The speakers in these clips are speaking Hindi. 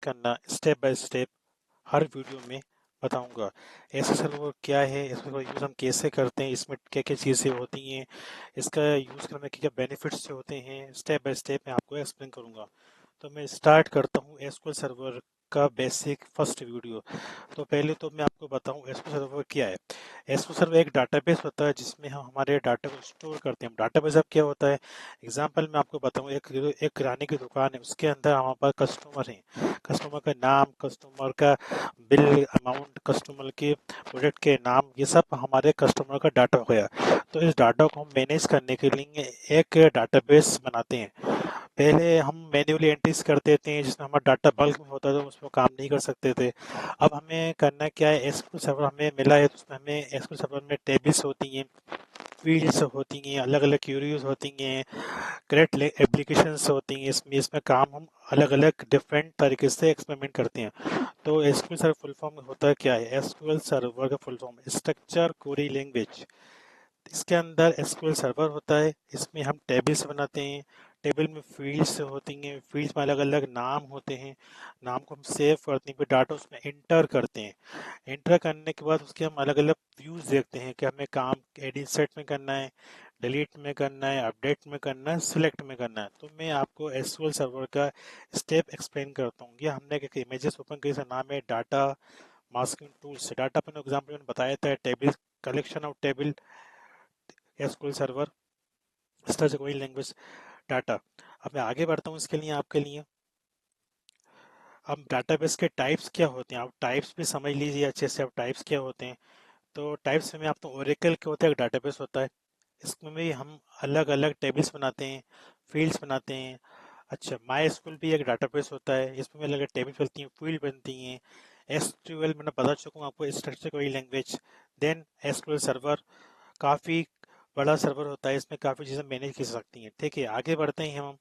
करना step by step her video में बताऊंगा। एसक्यूएल सर्वर क्या है, इसका यूज़ हम कैसे करते हैं, इसमें क्या क्या चीज़ें होती हैं, इसका यूज़ करने के क्या बेनिफिट्स होते हैं, स्टेप बाय स्टेप मैं आपको एक्सप्लेन करूंगा। तो मैं स्टार्ट करता हूँ एसक्यूएल सर्वर का बेसिक फर्स्ट वीडियो। तो पहले तो मैं आपको बताऊं एसक्यूएल सर्वर क्या है। एसक्यूएल सर्वर एक डाटाबेस होता है जिसमें हम हमारे डाटा को स्टोर करते हैं। डाटाबेस अब क्या होता है, एग्जांपल मैं आपको बताऊं, एक किराने की दुकान है, उसके अंदर हमारे पास कस्टमर हैं। कस्टमर का नाम, कस्टमर का बिल अमाउंट, कस्टमर के प्रोडक्ट के नाम, ये सब हमारे कस्टमर का डाटा हो गया। तो इस डाटा को हम मैनेज करने के लिए एक डाटाबेस बनाते हैं। पहले हम मैन्युअली एंट्रीज करते थे जिसमें हमारा डाटा बल्क में होता था, उसमें काम नहीं कर सकते थे। अब हमें करना क्या है, एसक्यूएल सर्वर हमें मिला है तो उसमें हमें एसक्यूएल सर्वर में टेबल्स होती हैं, फील्ड्स होती हैं, अलग अलग क्यूरीज होती हैं, करेक्ट एप्लीकेशंस होती हैं। इसमें इसमें काम हम अलग अलग डिफरेंट तरीके से एक्सपेरिमेंट करते हैं। तो एसक्यूएल सर्वर फुल फॉर्म होता है क्या है, एसक्यूएल सर्वर का full form structure query language. इसके अंदर एसक्यूएल सर्वर होता है, इसमें हम टेबल्स बनाते हैं। टेबल में फील्ड्स होती हैं, फील्ड्स में अलग अलग नाम होते हैं, नाम को हम सेव करते हैं, फिर डाटा उसमें इंटर करते हैं। इंटर करने के बाद उसके हम अलग अलग व्यूज देखते हैं कि हमें काम एडिट सेट में करना है, डिलीट में करना है, अपडेट में करना है, सिलेक्ट में करना है। तो मैं आपको एसक्यूएल सर्वर का स्टेप एक्सप्लेन करता हूँ। ये हमने एक इमेजेस ओपन की, इसका नाम है डाटा मास्किंग टूल्स। डाटा अपने एग्जाम्पल मैंने बताया था, table, collection of table, SQL server, इस तरह से कोई लैंग्वेज डाटा। अब मैं आगे बढ़ता हूँ इसके लिए आपके लिए। अब डाटाबेस के टाइप्स क्या होते हैं, आप टाइप्स भी समझ लीजिए अच्छे से। अब टाइप्स क्या होते हैं, तो टाइप्स में आप तो ओरेकल के होता है, एक डाटाबेस होता है, इसमें भी हम अलग अलग टेबल्स बनाते हैं, फील्ड्स बनाते हैं। अच्छा, माई एसक्यूएल भी एक डाटाबेस होता है, इसमें भी अलग अलग टेबल्स बनती हैं, फील्ड बनती हैं। एसक्यूएल मैंने बता चुका हूँ आपको, structure query language. Then SQL server काफ़ी बड़ा सर्वर होता है, इसमें काफ़ी चीज़ें मैनेज की जा सकती हैं। ठीक है, आगे बढ़ते हैं हम।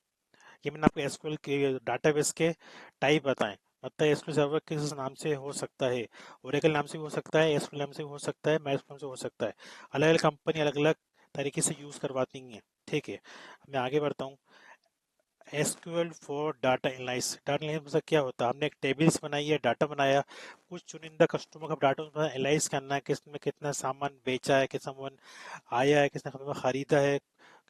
ये मैंने आपको एसक्यूएल के डाटाबेस के टाइप बताएं। मतलब एसक्यूएल सर्वर किस नाम से हो सकता है, ओरेकल नाम से भी हो सकता है, एसक्यूएल नाम से भी हो सकता है, माइस्क्यूएल से हो सकता है। अलग अलग कंपनी अलग अलग तरीके से यूज़ करवाती हैं। ठीक है, मैं आगे बढ़ता हूँ। SQL for data analysis. Data analysis मतलब क्या होता है, हमने एक टेबल्स बनाई है, डाटा बनाया, कुछ चुनिंदा कस्टमर का डाटा उसमें एनालाइज करना है, किसने कितना सामान बेचा है, किस सामान आया है, किसने सामान खरीदा है,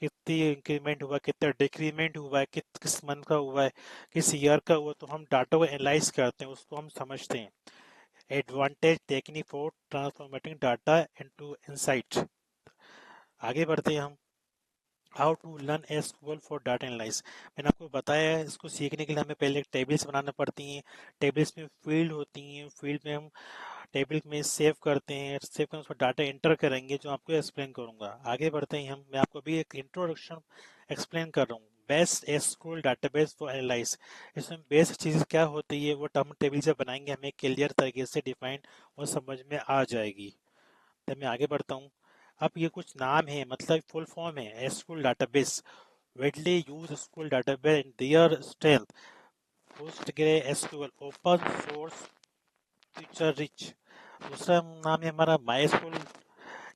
कितनी इंक्रीमेंट हुआ है, कितना डिक्रीमेंट हुआ है, किस मंथ का हुआ है, किस ईयर का हुआ। तो हम डाटा को एनालाइज करते हैं, उसको हम समझते हैं। Advantage technique for transformating data into insight. आगे बढ़ते हैं हम। How to learn SQL for data analyse. मैंने आपको बताया है, इसको सीखने के लिए हमें पहले टेबल्स बनाना पड़ती हैं। टेबल्स में फील्ड होती हैं, फील्ड में हम टेबल में सेव करते हैं, सेव करके उसमें डाटा एंटर करेंगे, जो आपको एक्सप्लेन करूंगा। आगे बढ़ते हैं हम। मैं आपको अभी एक इंट्रोडक्शन एक्सप्लेन कर रहा हूँ। Best SQL database for analyse. इसमें बेस्ट चीज़ क्या होती है, वो हम टेबल से बनाएंगे, हमें क्लियर तरीके से डिफाइन और समझ में आ जाएगी। तो मैं आगे बढ़ता हूँ। अब ये कुछ नाम है, मतलब फुल फॉर्म है SQL database. widely used SQL database and their strength. PostgreSQL open source feature rich। दूसरा नाम है हमारा MySQL।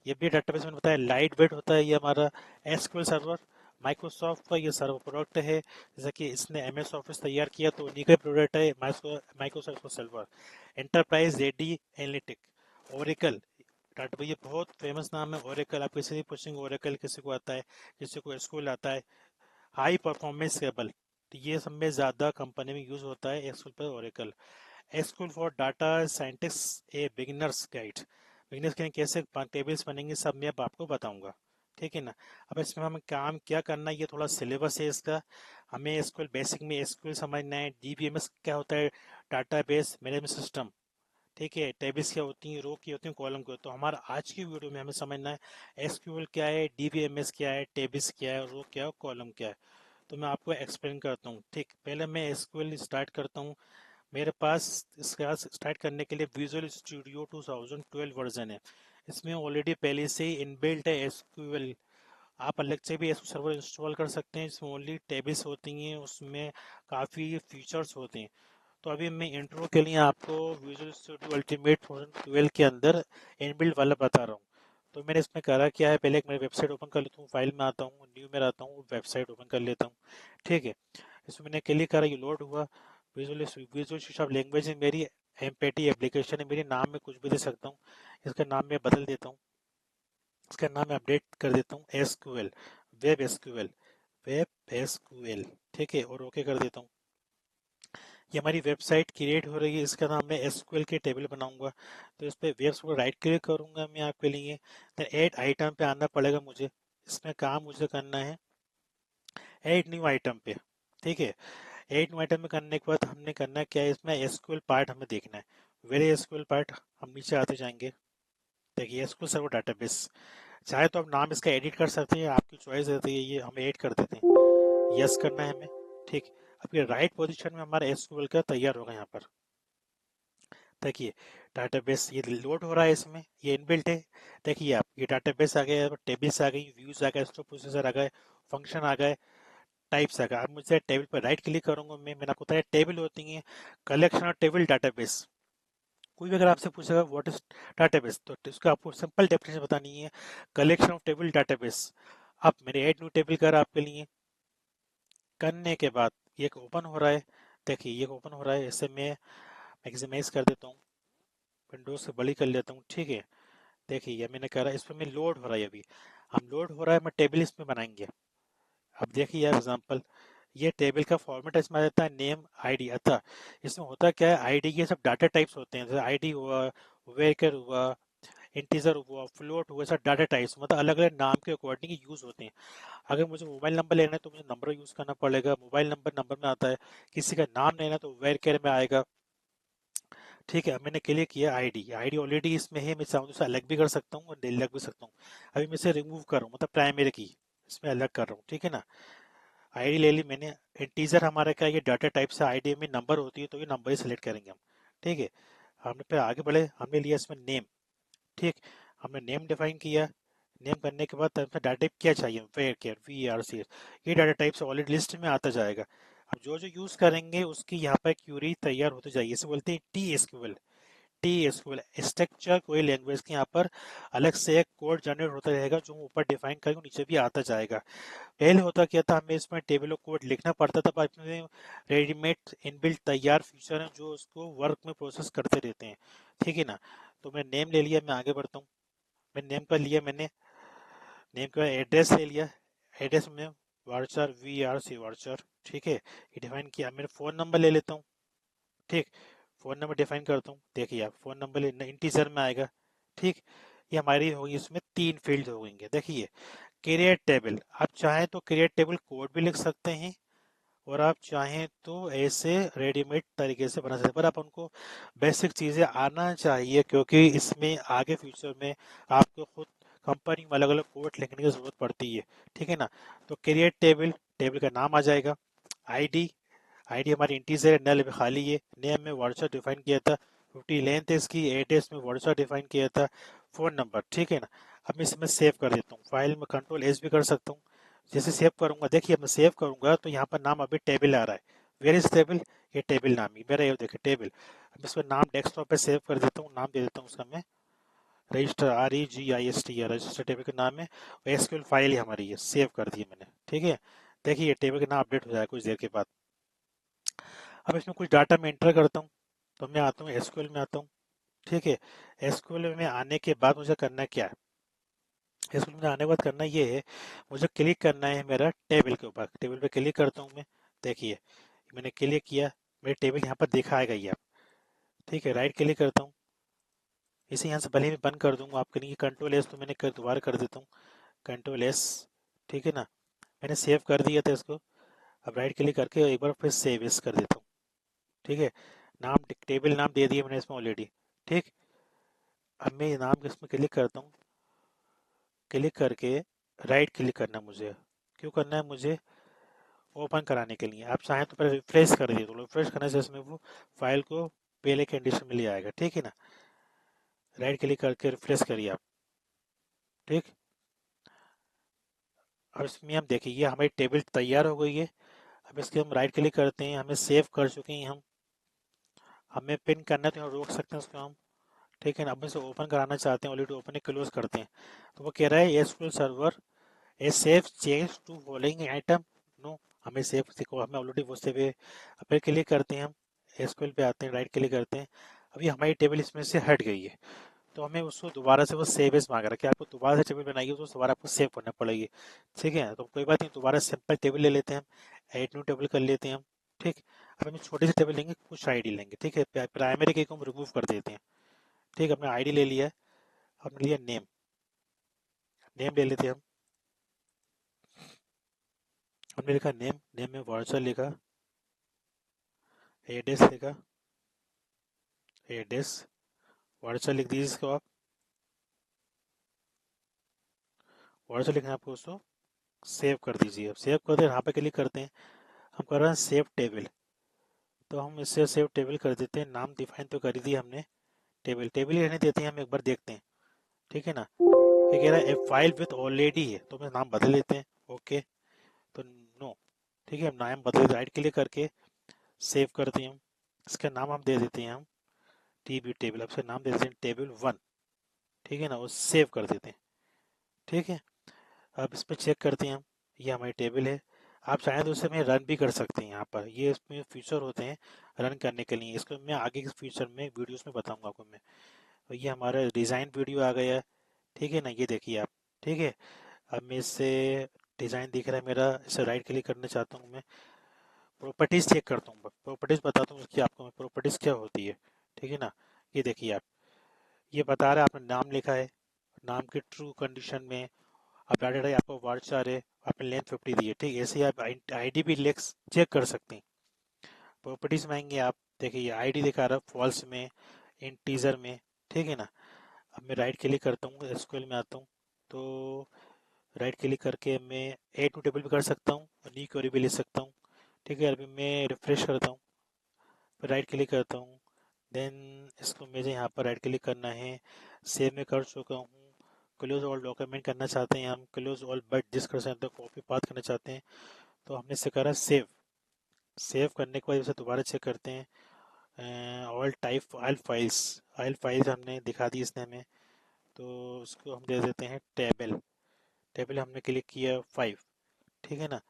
ये भी डाटाबेस में बताया, लाइट वेट होता है ये हमारा एसक्यूएल सर्वर। माइक्रोसॉफ्ट का ये सर्वर प्रोडक्ट है, जैसे कि इसने एमएस ऑफिस तैयार किया तो उन्हीं का प्रोडक्ट है Microsoft server. Enterprise ready analytic. Oracle data, ये बहुत फेमस नाम है ओरेकल। आप किसी भी पूछेंगे ओरेकल किसी को आता है, किसी को एसक्यूएल आता है। हाई परफॉर्मेंस केबल, तो ये सब में ज़्यादा कंपनी में यूज़ होता है एसक्यूएल पर Oracle. SQL for data scientist A beginners guide. Beginners के लिए कैसे टेबल्स बनेंगे सब मैं अब आपको बताऊंगा। ठीक है ना। अब इसमें हमें काम क्या करना है, ये थोड़ा सिलेबस है इसका। हमें एसक्यूएल बेसिक में एसक्यूएल समझना है। डीबीएमएस क्या होता है, डाटाबेस मैनेजमेंट सिस्टम। ठीक है, टेबल्स क्या होती हैं, रो की होती हैं, कॉलम की होती है। तो हमारा आज की वीडियो में हमें समझना है एसक्यूएल क्या है, डीबीएमएस क्या है, टेबल्स क्या है, रो क्या है, कॉलम क्या है। तो मैं आपको एक्सप्लेन करता हूँ। ठीक, पहले मैं एसक्यूएल स्टार्ट करता हूँ। मेरे पास इसका स्टार्ट करने के लिए विजुअल स्टूडियो 2012 वर्जन है। इसमें ऑलरेडी पहले से ही इनबिल्ट है एसक्यूएल। आप अलग से भी एसक्यूएल सर्वर इंस्टॉल कर सकते हैं, इसमें ओनली टेबल्स होती हैं, उसमें काफ़ी फीचर्स होते हैं। तो अभी मैं इंट्रो के लिए आपको विजुअल स्टूडियो अल्टीमेट 2012 के अंदर इनबिल्ट वाला बता रहा हूँ। तो मैंने इसमें करा क्या है, पहले एक मैं वेबसाइट ओपन कर लेता हूँ, फाइल में आता हूँ, न्यू में आता हूँ, वेबसाइट ओपन कर लेता हूँ। ठीक है, इसमें मैंने क्लिक करा, ये लोड हुआ। Visual visual studio of language में मेरी एम्पेटी एप्लीकेशन है, मेरे नाम में कुछ भी दे सकता हूँ। इसका नाम मैं बदल देता हूँ, इसका नाम मैं अपडेट कर देता हूँ SQL, web SQL, web SQL. ठीक है, और ओके कर देता हूँ। ये हमारी वेबसाइट क्रिएट हो रही है, इसका नाम मैं एसक्यूएल के टेबल बनाऊंगा। तो इस पे वेब्स को राइट क्लिक करूंगा मैं आपके लिए, देन ऐड आइटम पे आना पड़ेगा मुझे। इसमें काम मुझे करना है ऐड न्यू आइटम पे। ठीक है, ऐड न्यू आइटम में करने के बाद हमने करना क्या है, इसमें एसक्यूएल पार्ट हमें देखना है। वेरी एसक्यूएल पार्ट, हम नीचे आते जाएंगे। देखिए एसक्यूएल सर्वर डाटाबेस, चाहे तो आप नाम इसका एडिट कर सकते हैं, आपकी चॉइस रहती है, ये हम एड कर देते हैं, यस करना है हमें। ठीक, अब ये राइट पोजीशन में हमारा एसक्यूएल का तैयार होगा यहाँ पर। देखिए डाटाबेस ये लोड हो रहा है, इसमें ये इनबिल्ट है। देखिए आप, ये डाटाबेस आ गया, टेबल्स आ गई, व्यूज आ गए, स्टोर प्रोसीजर आ गए, फंक्शन आ गए, टाइप्स आ गए। अब मुझे टेबल पर राइट क्लिक करूंगा मैंने आपको बताया टेबल होती है, कलेक्शन और टेबल डाटाबेस। कोई भी अगर आपसे पूछेगा व्हाट इज डाटाबेस, तो इसका आपको सिंपल डेफिनेशन बतानी है, कलेक्शन ऑफ टेबल डाटाबेस। अब मैंने ऐड न्यू टेबल करा आपके लिए, करने के बाद ये एक ओपन हो रहा है। देखिए ये ओपन हो रहा है, इसे मैं मैक्सिमाइज कर देता हूँ, विंडोज से बड़ी कर लेता हूँ। ठीक है, देखिए ये मैंने करा, इसमें मैं लोड हो रहा है, अभी हम लोड हो रहा है, मैं टेबल इसमें बनाएंगे। अब देखिए एग्जांपल, ये टेबल का फॉर्मेट इसमें आ जाता है नेम आईडी। अच्छा, इसमें होता क्या है, आईडी के सब डाटा टाइप्स होते हैं, जैसे आईडी हुआ, वेकर हुआ, इंटीजर हुआ, फ्लोट हुआ, सब डाटा टाइप्स मतलब अलग अलग नाम के अकॉर्डिंग यूज होते हैं। अगर मुझे मोबाइल नंबर लेना है तो मुझे नंबर यूज करना पड़ेगा, मोबाइल नंबर नंबर में आता है। किसी का नाम लेना है तो वेकर में आएगा। ठीक है, मैंने क्लियर किया आईडी, आईडी ऑलरेडी इसमें है, मैं चाहूँ तो इसे अलग भी कर सकता हूँ और अलग भी सकता हूँ। अभी मैं इसे रिमूव कर रहा हूँ, मतलब प्राइमरी की इसमें अलग कर रहा हूँ। ठीक है ना, आईडी ले ली मैंने। इंटीजर हमारा क्या है, ये डाटा टाइप से आईडी में नंबर होती है, तो ये नंबर ही सिलेक्ट करेंगे हम। ठीक है, हमने फिर आगे बढ़े, हमने लिया इसमें नेम। ठीक, हमने नेम डिफाइन किया। नेम करने के बाद हमने डाटा टाइप क्या चाहिए, where care we are see, ये डाटा टाइप से ऑलरेडी लिस्ट में आता जाएगा। अब जो जो यूज करेंगे उसकी यहाँ पर क्यूरी तैयार होती जाएगी, इसे बोलते हैं T SQL. T SQL structure कोई लैंग्वेज के यहाँ पर अलग से एक कोड जनरेट होता रहेगा, जो ऊपर डिफाइन करेंगे नीचे भी आता जाएगा। पहले होता क्या था, हमें इसमें टेबल ऑफ कोड लिखना पड़ता था, पर इसमें रेडीमेड इनबिल्ट तैयार फीचर हैं जो उसको वर्क में प्रोसेस करते रहते हैं। ठीक है ना, तो मैं नेम ले लिया, मैं आगे बढ़ता हूँ। मैं नेम का लिया मैंने, नेम का एड्रेस ले लिया, एड्रेस में वार्चर वी आर सी वार्चर। ठीक है, ये डिफाइन किया। मेरा फ़ोन नंबर ले लेता हूँ। ठीक, फ़ोन नंबर डिफाइन करता हूँ। देखिए आप, फ़ोन नंबर इंटीजर में आएगा। ठीक, ये हमारी होगी, इसमें 3 फील्ड होंगे। देखिए क्रिएट टेबल, आप चाहें तो क्रिएट टेबल कोड भी लिख सकते हैं, और आप चाहें तो ऐसे रेडीमेड तरीके से बना सकते हैं, पर आप उनको बेसिक चीज़ें आना चाहिए, क्योंकि इसमें आगे फ्यूचर में आपको खुद कंपनी में अलग अलग कोड लिखने की ज़रूरत पड़ती है। ठीक है ना, तो क्रिएट टेबल, टेबल का नाम आ जाएगा, आईडी, आईडी हमारी इंटीजर है, नल में खाली है, नेम में व्हाट्सएप डिफाइन किया था, 50 लेंथ है इसकी, एड्रेस में व्हाट्सएप डिफाइन किया था, फ़ोन नंबर। ठीक है ना, अब मैं इसमें सेव कर देता हूँ, फाइल में कंट्रोल एस भी कर सकता हूँ। जैसे सेव करूंगा, देखिए मैं सेव करूंगा तो यहाँ पर नाम अभी टेबल आ रहा है, वेयर इज टेबल, ये टेबल नाम ही मेरा, ये देखिए टेबल। अब इसका नाम डेस्कटॉप पे सेव कर देता हूँ, नाम दे देता हूँ उसका मैं रजिस्टर, REGIST, है रजिस्टर, टेबल का नाम है, और एसक्यूएल फाइल ही हमारी है, सेव कर दी मैंने। ठीक है, देखिए टेबल का नाम अपडेट हो जाएगा कुछ देर के बाद। अब इसमें कुछ डाटा मैं एंटर करता हूँ, तो मैं आता हूँ एसक्यूएल में आता हूँ। ठीक है, एसक्यूएल में आने के बाद मुझे करना क्या है, एसक्यूएल में आने के बाद करना ये है, मुझे क्लिक करना है मेरा टेबल के ऊपर, टेबल पे क्लिक करता हूँ मैं। देखिए मैंने क्लिक किया, मेरे टेबल यहाँ पर दिखाएगा ये आप। ठीक है, राइट क्लिक करता हूँ, इसे यहाँ से भले ही मैं बंद कर दूंगा, आपके लिए कंट्रोल एस तो मैंने दोबारा कर देता हूँ, कंट्रोल एस। ठीक है ना, मैंने सेव कर दिया था इसको। अब राइट क्लिक करके एक बार फिर सेव एस कर देता हूँ। ठीक है, नाम टेबल नाम दे दिया मैंने इसमें ऑलरेडी। ठीक, अब मैं ये नाम इसमें क्लिक करता हूँ, क्लिक करके राइट क्लिक करना मुझे, क्यों करना है मुझे, ओपन कराने के लिए। आप चाहें तो पहले रिफ्रेश कर दिए, तो रिफ्रेश करने से इसमें वो फाइल को पहले कंडीशन में ले आएगा। ठीक है ना, राइट क्लिक करके रिफ्रेश करिए आप। ठीक, अब इसमें हम देखिए ये हमारी टेबल तैयार हो गई है। अब इसके हम राइट क्लिक करते हैं, हमें सेव कर चुके हैं हम, हमें पिन करना है तो यहाँ रोक सकते हैं उसको हम। ठीक है ना, अब इसे ओपन कराना चाहते हैं, ऑलरेडी ओपन क्लोज करते हैं, तो वो कह रहा है SQL server a save change to following item. No, हमें सेव देखो, हमें ऑलरेडी वो सेव है। अब फिर क्लिक करते हैं हम, एसक्यूएल पे आते हैं, राइट क्लिक करते हैं। अभी हमारी टेबल इसमें से हट गई है, तो हमें उसको दोबारा से वो सेव एज मांग रहा है कि आपको दोबारा से टेबल बनाइए, तो दोबारा आपको सेव करना पड़ेगी। ठीक है, तो कोई बात नहीं, दोबारा सिंपल टेबल ले लेते हैं हम, ऐड न्यू टेबल कर लेते हैं हम। ठीक, अब हम छोटे से टेबल लेंगे, कुछ आईडी लेंगे। ठीक है, प्राइमरी की को हम रिमूव कर देते हैं। ठीक, हमने आईडी ले लिया है, हमने लिया नेम, नेम ले लेते हैं हम। हमने लिखा नेम, नेम में वर्चुअल लिखा, एड्रेस लिखा, एड्रेस वर्चुअल लिख दीजिए इसको आप। वर्चुअल लिखना है आपको, उसको सेव कर दीजिए। अब सेव कर दे, यहाँ पे क्लिक करते हैं, हम कर रहे हैं सेव टेबल, तो हम इससे सेव टेबल कर देते हैं। नाम डिफाइन तो कर ही दिया हमने, टेबल टेबल ही रहने देते हैं हम, एक बार देखते हैं। ठीक है ना, ये कह रहा है ए फाइल विथ ऑलरेडी है, तो हम नाम बदल देते हैं। ओके, तो नो, ठीक है, हम नाम बदल, राइट क्लिक करके सेव करते हैं हम। इसका नाम हम दे देते हैं हम टीबी टेबल, अब इसका नाम दे देते हैं टेबल 1। ठीक है ना, वो सेव कर देते हैं। ठीक है, अब इस पर चेक करते हैं हम, ये हमारी टेबल है। आप चाहें तो उसे में रन भी कर सकते हैं। यहाँ पर ये इसमें फीचर होते हैं रन करने के लिए, इसको मैं आगे के फ्यूचर में वीडियोस में बताऊंगा आपको मैं। तो ये हमारा डिज़ाइन वीडियो आ गया है। ठीक है ना, ये देखिए आप। ठीक है, अब मैं इससे डिज़ाइन दिख रहा है मेरा, इसे राइट क्लिक करना चाहता हूँ मैं, प्रॉपर्टीज़ चेक करता हूँ, प्रॉपर्टीज़ बताता हूँ उसकी आपको मैं, प्रॉपर्टीज़ क्या होती है। ठीक है ना, ये देखिए आप, ये बता रहा है आपने नाम लिखा है, नाम की ट्रू कंडीशन में आप डाटा है, आपको वार्ड है, आपने लेंथ 50 दी है। ठीक है, ऐसे ही आप आईडी भी लेक्स चेक कर सकते हैं। प्रॉपर्टीज़ में आएंगे आप, देखिए ये आईडी दिखा रहा है फॉल्स में, इंटीजर में। ठीक है ना, अब मैं राइट क्लिक करता हूँ, एसक्यूएल में आता हूँ, तो राइट क्लिक करके मैं ऐड टू टेबल भी कर सकता हूँ और न्यू क्वेरी भी ले सकता हूँ। ठीक है, अभी मैं रिफ्रेश करता हूँ, फिर राइट क्लिक करता हूँ, देन इसको मुझे यहाँ पर राइट क्लिक करना है। सेव में कर चुका हूँ। क्लोज ऑल डॉक्यूमेंट करना चाहते हैं हम, क्लोज ऑल बट जिस कर सकते हैं, कॉपी पाथ करना चाहते हैं, तो हमने इसे करा सेव। सेव करने के बाद इसे दोबारा चेक करते हैं, ऑल टाइप आइल फाइल्स हमने दिखा दी इसने हमें, तो उसको हम दे देते हैं टेबल। टेबल हमने क्लिक किया 5। ठीक है ना,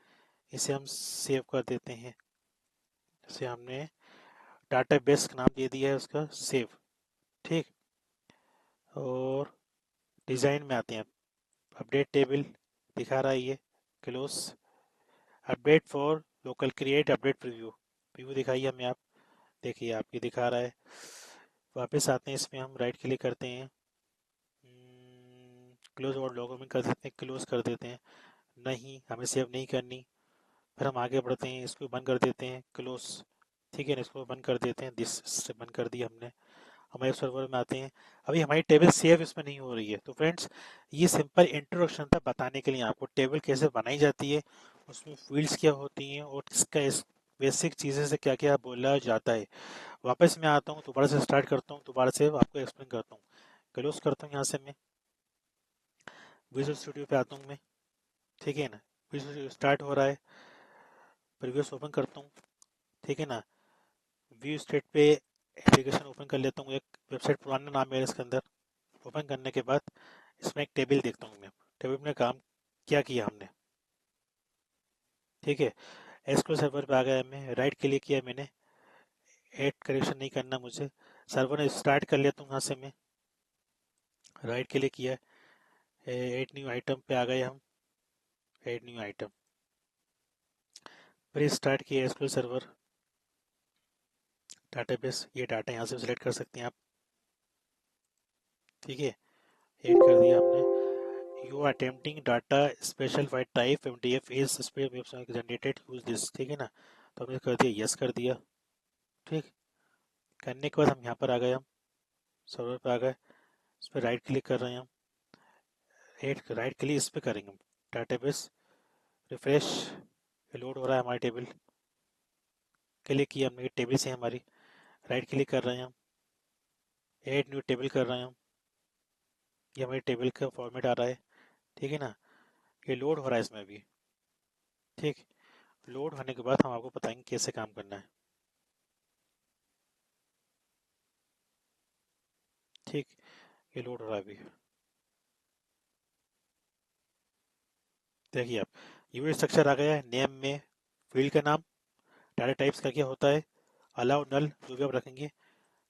इसे हम सेव कर देते हैं। इसे हमने डाटाबेस का नाम दे दिया है उसका सेव। ठीक, और डिज़ाइन में आते हैं, अपडेट टेबल दिखा रहा है ये, close, update for local create update preview, preview दिखाइए हमें आप। देखिए आप, ये दिखा रहा है। वापस आते हैं, इसमें हम राइट क्लिक करते हैं, क्लोज और डॉक्यूमेंट कर देते हैं, क्लोज कर देते हैं। नहीं, हमें सेव नहीं करनी, फिर हम आगे बढ़ते हैं, इसको बंद कर देते हैं, क्लोज। ठीक है ना, इसको बंद कर देते हैं, दिस से बंद कर दिया हमने। हमारे सर्वर में आते हैं, अभी हमारी टेबल सेव इसमें नहीं हो रही है। तो फ्रेंड्स, ये सिंपल इंट्रोडक्शन था बताने के लिए आपको टेबल कैसे बनाई जाती है, उसमें फील्ड्स क्या होती हैं और इसका इस बेसिक चीज़ें से क्या क्या बोला जाता है। वापस मैं आता हूँ, दोबारा से स्टार्ट करता हूँ, दोबारा से आपको एक्सप्लेन करता हूँ। क्लोज करता हूँ यहाँ से मैं, विजुअल स्टूडियो पे आता हूँ मैं। ठीक है ना, विजुअल स्टूडियो स्टार्ट हो रहा है, प्रीवियस ओपन करता हूँ। ठीक है ना, व्यू स्टेट पे एप्लीकेशन ओपन कर लेता हूँ, एक वेबसाइट पुराना नाम है इसके अंदर। ओपन करने के बाद इसमें एक टेबल देखता हूँ मैं, टेबल में काम क्या किया हमने। ठीक है, एसक्यूएल सर्वर पे आ गया, मैं राइट क्लिक किया मैंने, ऐड करेक्शन नहीं करना मुझे, सर्वर ने स्टार्ट कर लिया, तो वहाँ से मैं राइट क्लिक किया, ऐड न्यू आइटम पे आ गए हम, ऐड न्यू आइटम, फिर स्टार्ट किया एसक्यूएल सर्वर डाटाबेस। ये डाटा यहाँ से सिलेक्ट कर सकते हैं आप। ठीक है, ऐड कर दिया हमने। You are attempting data special file type MDF is generated use this. ठीक है ना, तो हमने कर दिया, यस कर दिया। ठीक, करने के बाद हम यहाँ पर आ गए, हम सर्वर पे आ गए, इस पर राइट क्लिक कर रहे हैं हम, एड राइट क्लिक इस पर करेंगे हम, डाटाबेस रिफ्रेश, लोड हो रहा है हमारी टेबल। क्लिक किया हमने, टेबल से हमारी, राइट क्लिक कर रहे हैं हम, ऐड न्यू टेबल कर रहे हैं हम, ये हमारी टेबल का फॉर्मेट आ रहा है। ठीक है ना, ये लोड हो रहा है इसमें भी। ठीक, लोड होने के बाद हम आपको बताएंगे कैसे काम करना है। ठीक, ये लोड हो रहा है अभी, देखिए आप, यूनिट स्ट्रक्चर आ गया है, नेम में फील्ड का नाम, डाटा टाइप्स का क्या होता है, अलाउ नल जो भी आप रखेंगे।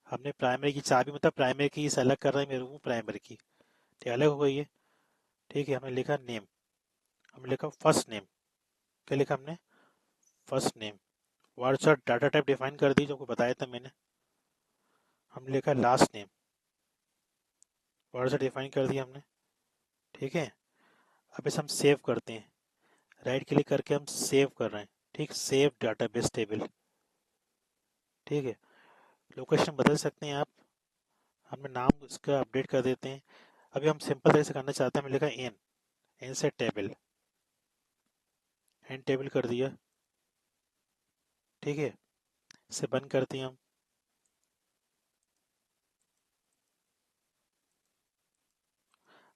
हमने प्राइमरी की चाबी मतलब प्राइमरी की सेलेक्ट कर रहे हैं, मेरे को प्राइमरी की, ठीक अलग हो गई है। ठीक है, हमने लिखा नेम, हमने लिखा फर्स्ट नेम। क्या लिखा हमने? First name. WhatsApp data type define कर दी जो आपको बताया था मैंने। हमने लिखा लास्ट नेम, व्हाट्सएप डिफाइन कर दिया हमने। ठीक है, अब इसे हम सेव करते हैं। राइट क्लिक करके हम सेव कर रहे हैं। ठीक, सेव डाटाबेस टेबल। ठीक है, लोकेशन बदल सकते हैं आप। हमने नाम उसका अपडेट कर देते हैं। अभी हम सिंपल तरह से करना चाहते हैं, हमने लिखा एन, एन से टेबल, एन टेबल कर दिया। ठीक है, इसे बंद करते हैं हम।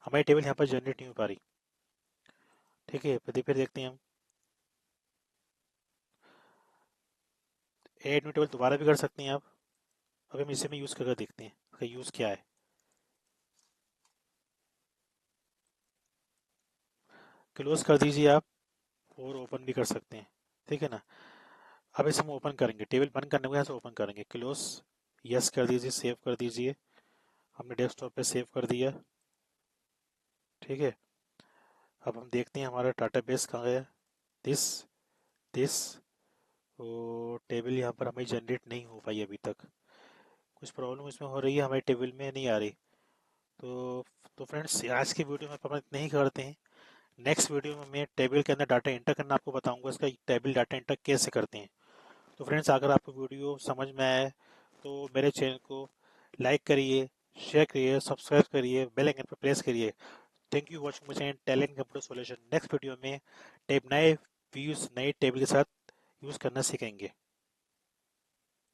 हमारी टेबल यहाँ पर जनरेट नहीं हो पा रही। ठीक है, फिर देखते हैं हम। एड न्यू टेबल दोबारा भी कर सकते हैं आप। अभी हम इसे में यूज़ करके देखते हैं इसका यूज़ क्या है। क्लोज कर दीजिए आप, और ओपन भी कर सकते हैं। ठीक है ना। अब इसे हम ओपन करेंगे, टेबल बंद करने को यहाँ से ओपन करेंगे। क्लोज, यस कर दीजिए, सेव कर दीजिए। हमने डेस्कटॉप पे सेव कर दिया। ठीक है, अब हम देखते हैं हमारा डाटाबेस कहाँ गया। दिस दिस वो टेबल यहाँ पर हमें जनरेट नहीं हो पाई अभी तक। कुछ प्रॉब्लम इसमें हो रही है, हमारी टेबल में नहीं आ रही। तो तो फ्रेंड्स, आज की वीडियो में अपन इतना ही करते हैं। नेक्स्ट वीडियो में मैं टेबल के अंदर डाटा एंटर करना आपको बताऊंगा, इसका टेबल डाटा एंटर कैसे करते हैं। तो फ्रेंड्स, अगर आपको वीडियो समझ में आया है तो मेरे चैनल को लाइक करिए, शेयर करिए, सब्सक्राइब करिए, बेल आइकन पर प्रेस करिए। Thank you watching my channel talent computer solution. Next video में टेब नए व्यूज नए टेबल के साथ यूज़ करना सीखेंगे।